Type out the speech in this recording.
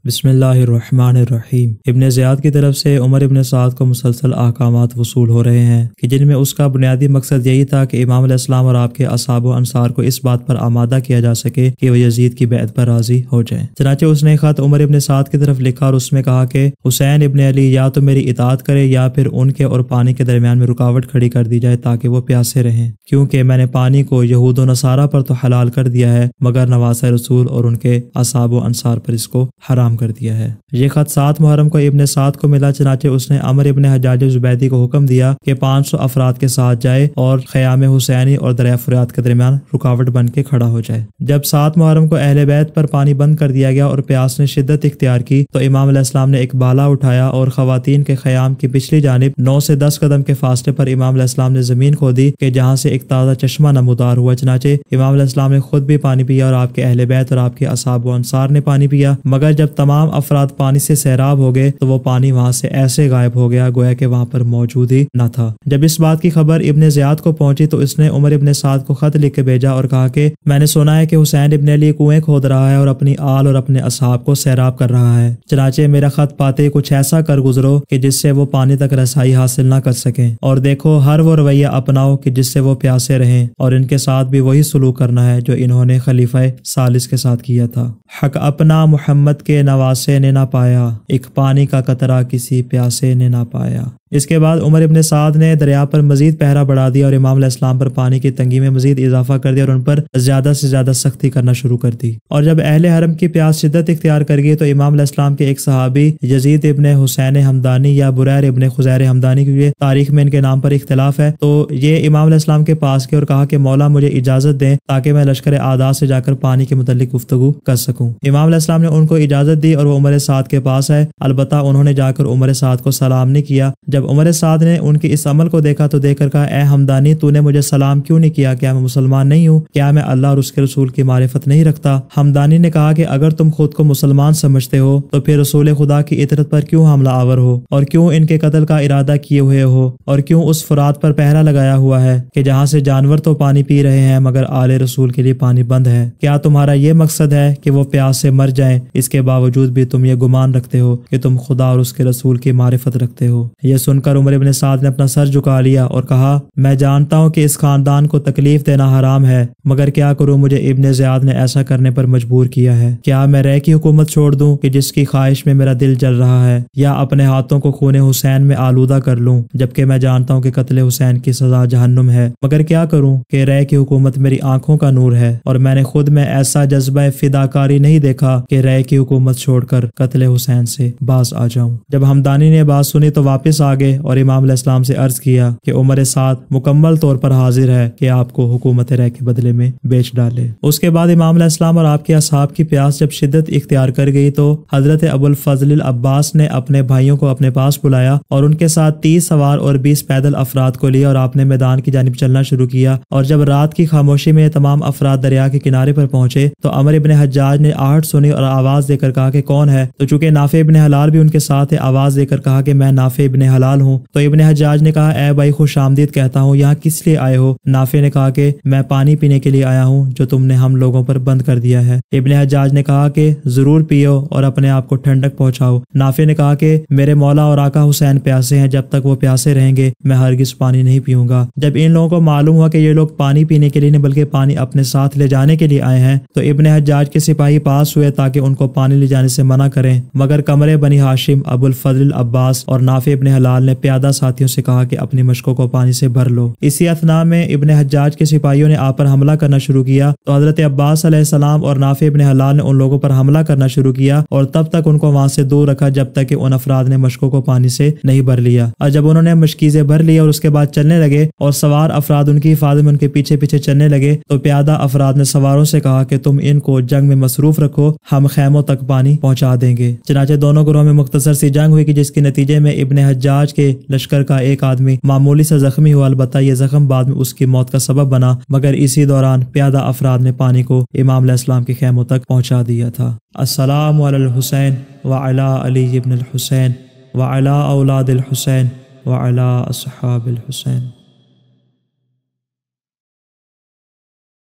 بسم اللہ الرحمن الرحیم۔ ابن زیاد کی طرف سے عمر ابن سعد کو مسلسل احکامات وصول ہو رہے ہیں کہ جن میں اس کا بنیادی مقصد یہی تھا کہ امام علیہ السلام اور آپ کے اصحاب و انصار کو اس بات پر آمادہ کیا جا سکے کہ وہ یزید کی بیعت پر راضی ہو جائیں۔ چنانچہ اس نے خط عمر ابن سعد کی طرف لکھا اور اس میں کہا کہ حسین ابن علی یا تو میری اطاعت کرے یا پھر ان کے اور پانی کے درمیان میں رکاوٹ کھڑی کر دی جائے تاکہ وہ پیاسے رہیں، کیونکہ میں نے پانی کو یہود و نصارہ پر تو حلال کر دیا ہے مگر نواسہ رسول اور ان کے اصحاب و انصار پر اس کو حرام کر دیا ہے۔ یہ خط 7 محرم کو ابن سعد کو ملا، چنانچہ اس نے عمر ابن حجاج زبیدی کو حکم دیا کہ 500 افراد کے ساتھ جائے اور خیام حسینی اور دریائے فرات کے درمیان رکاوٹ بن کے کھڑا ہو جائے۔ جب 7 محرم کو اہل بیت پر پانی بند کر دیا گیا اور پیاس نے شدت اختیار کی تو امام علیہ السلام نے ایک بالا اٹھایا اور خواتین کے خیام کی پچھلی جانب 9 سے 10 قدم کے فاصلے پر امام علیہ السلام نے زمین کھودی کہ جہاں سے ایک تازہ چشمہ نمودار ہوا۔ چنانچہ امام علیہ السلام نے خود بھی پانی پیا اور آپ کے اہل بیت اور آپ کے اصحاب و انصار نے پانی پیا، مگر جب تمام افراد پانی سے سیراب ہو گئے تو وہ پانی وہاں سے ایسے غائب ہو گیا گویا کہ وہاں پر موجود ہی نہ تھا۔ جب اس بات کی خبر ابن زیاد کو پہنچی تو اس نے عمر ابن سعد کو خط لکھ کے بھیجا اور کہا کہ میں نے سنا ہے کہ حسین ابن علی کنویں کھود رہا ہے اور اپنی آل اور اپنے اصحاب کو سیراب کر رہا ہے، چنانچہ میرا خط پاتے کچھ ایسا کر گزرو کہ جس سے وہ پانی تک رسائی حاصل نہ کر سکیں، اور دیکھو ہر وہ رویہ اپناؤ کہ جس سے وہ پیاسے رہیں، اور ان کے ساتھ بھی وہی سلوک کرنا ہے جو انہوں نے خلیفہ ثالث کے ساتھ کیا تھا۔ حق اپنا محمد کے نواسے نے نہ پایا، ایک پانی کا قطرہ کسی پیاسے نے نہ پایا۔ اس کے بعد عمر ابن سعد نے دریا پر مزید پہرا بڑھا دیا اور امام علیہ السلام پر پانی کی تنگی میں مزید اضافہ کر دیا اور ان پر زیادہ سے زیادہ سختی کرنا شروع کر دی۔ اور جب اہل حرم کی پیاس شدت اختیار کر گئی تو امام علیہ السلام کے ایک صحابی یزید ابن حسین حمدانی یا بریر ابن خزیر حمدانی، کیونکہ تاریخ میں ان کے نام پر اختلاف ہے، تو یہ امام علیہ السلام کے پاس گئے اور کہا کہ مولا مجھے اجازت دیں تاکہ میں لشکر اعداء سے جا کر پانی کے متعلق گفتگو کر سکوں۔ امام علیہ السلام نے ان کو اجازت دی اور وہ عمر سعد کے پاس آئے، البتہ انہوں نے جا کر عمر سعد کو سلام نہیں کیا۔ جب عمر سعد نے ان کے اس عمل کو دیکھا تو دیکھ کر کہا، اے حمدانی تو نے مجھے سلام کیوں نہیں کیا؟ کیا میں مسلمان نہیں ہوں؟ کیا میں اللہ اور اس کے رسول کی معرفت نہیں رکھتا؟ حمدانی نے کہا کہ اگر تم خود کو مسلمان سمجھتے ہو تو پھر رسول خدا کی اطاعت پر کیوں حملہ آور ہو، اور کیوں ان کے قتل کا ارادہ کیے ہوئے ہو، اور کیوں اس فرات پر پہرا لگایا ہوا ہے کہ جہاں سے جانور تو پانی پی رہے ہیں مگر آل رسول کے لیے پانی بند ہے؟ کیا تمہارا یہ مقصد ہے کہ وہ پیاس سے مر جائیں، اس کے باوجود بھی تم یہ گمان رکھتے ہو کہ تم خدا اور اس کے رسول کی معرفت رکھتے ہو؟ یہ سن کر عمر ابن سعد نے اپنا سر جھکا لیا اور کہا، میں جانتا ہوں کہ اس خاندان کو تکلیف دینا حرام ہے، مگر کیا کروں، مجھے ابن زیاد نے ایسا کرنے پر مجبور کیا ہے۔ کیا میں رے کی حکومت چھوڑ دوں کہ جس کی خواہش میں میرا دل جل رہا ہے، یا اپنے ہاتھوں کو خون حسین میں آلودہ کر لوں، جبکہ میں جانتا ہوں کہ قتل حسین کی سزا جہنم ہے؟ مگر کیا کروں کہ رے کی حکومت میری آنکھوں کا نور ہے، اور میں نے خود میں ایسا جذبہ فداکاری نہیں دیکھا کہ رے کی حکومت چھوڑ کر قتل حسین سے باز آ جاؤں۔ جب حمدانی نے بات سنی تو واپس آ گئے اور امام علیہ السلام سے عرض کیا کہ عمر سعد مکمل طور پر حاضر ہے کہ آپ کو حکومت رے کے بدلے میں بیچ ڈالے۔ اس کے بعد امام علیہ السلام اور آپ کے اصحاب کی پیاس جب شدت اختیار کر گئی تو حضرت ابو الفضل العباس نے اپنے بھائیوں کو اپنے پاس بلایا اور ان کے ساتھ 30 سوار اور 20 پیدل افراد کو لیا اور آپ نے میدان کی جانب چلنا شروع کیا۔ اور جب رات کی خاموشی میں تمام افراد دریا کے کنارے پر پہنچے تو عمر ابن حجاج نے آہٹ سنی اور آواز دے کر کہا کہ کون ہے؟ تو چونکہ نافع ابن حلال بھی ان کے ساتھ ہے، آواز دے کر کہا کہ میں نافع ابن حلال ہوں۔ تو ابن حجاج نے کہا، اے بھائی خوش آمدید کہتا ہوں، یہاں کس لیے آئے ہو؟ نافع نے کہا کہ میں پانی پینے کے لیے آیا ہوں جو تم نے ہم لوگوں پر بند کر دیا ہے۔ ابن حجاج نے کہا کہ ضرور پیو اور اپنے آپ کو ٹھنڈک پہنچاؤ۔ نافع نے کہا کہ میرے مولا اور آقا حسین پیاسے ہیں، جب تک وہ پیاسے رہیں گے میں ہرگز پانی نہیں پیوں گا۔ جب ان لوگوں کو معلوم ہوا کہ یہ لوگ پانی پینے کے لیے نہیں بلکہ پانی اپنے ساتھ لے جانے کے لیے آئے ہیں تو ابن حجاج کے سپاہی پاس ہوئے تاکہ ان کو پانی لے جانے سے منع کریں، مگر قمر بنی ہاشم، ابو الفضل العباس اور نافع ابن حلال نے پیادہ ساتھیوں سے کہا کہ اپنی مشکوں کو پانی سے بھر لو۔ اسی اثناء میں ابن حجاج کے سپاہیوں نے آپ پر حملہ کرنا شروع کیا تو حضرت عباس علیہ السلام اور نافع ابن حلال نے ان لوگوں پر حملہ کرنا شروع کیا اور تب تک ان کو وہاں سے دور رکھا جب تک کہ ان افراد نے مشکوں کو پانی سے نہیں بھر لیا۔ اور جب انہوں نے مشکیزیں بھر لی اور اس کے بعد چلنے لگے اور سوار افراد ان کی حفاظت میں ان کے پیچھے پیچھے چلنے لگے تو پیادہ افراد نے سواروں سے کہا کہ تم ان کو جنگ میں مصروف رکھو، ہم خیموں تک پانی پہنچا دیں گے۔ چنانچہ دونوں گروہوں میں مختصر سی جنگ ہوئی کہ جس کے نتیجے میں ابن حجاج کے لشکر کا ایک آدمی معمولی سے زخمی ہوا، البتہ یہ زخم بعد میں اس کی موت کا سبب بنا، مگر اسی دوران پیادہ افراد نے پانی کو امام علیہ السلام کے خیموں تک پہنچا دیا تھا۔ السلام علی الحسین وعلی علی ابن الحسین وعلی اولاد الحسین وعلی اصحاب الحسین۔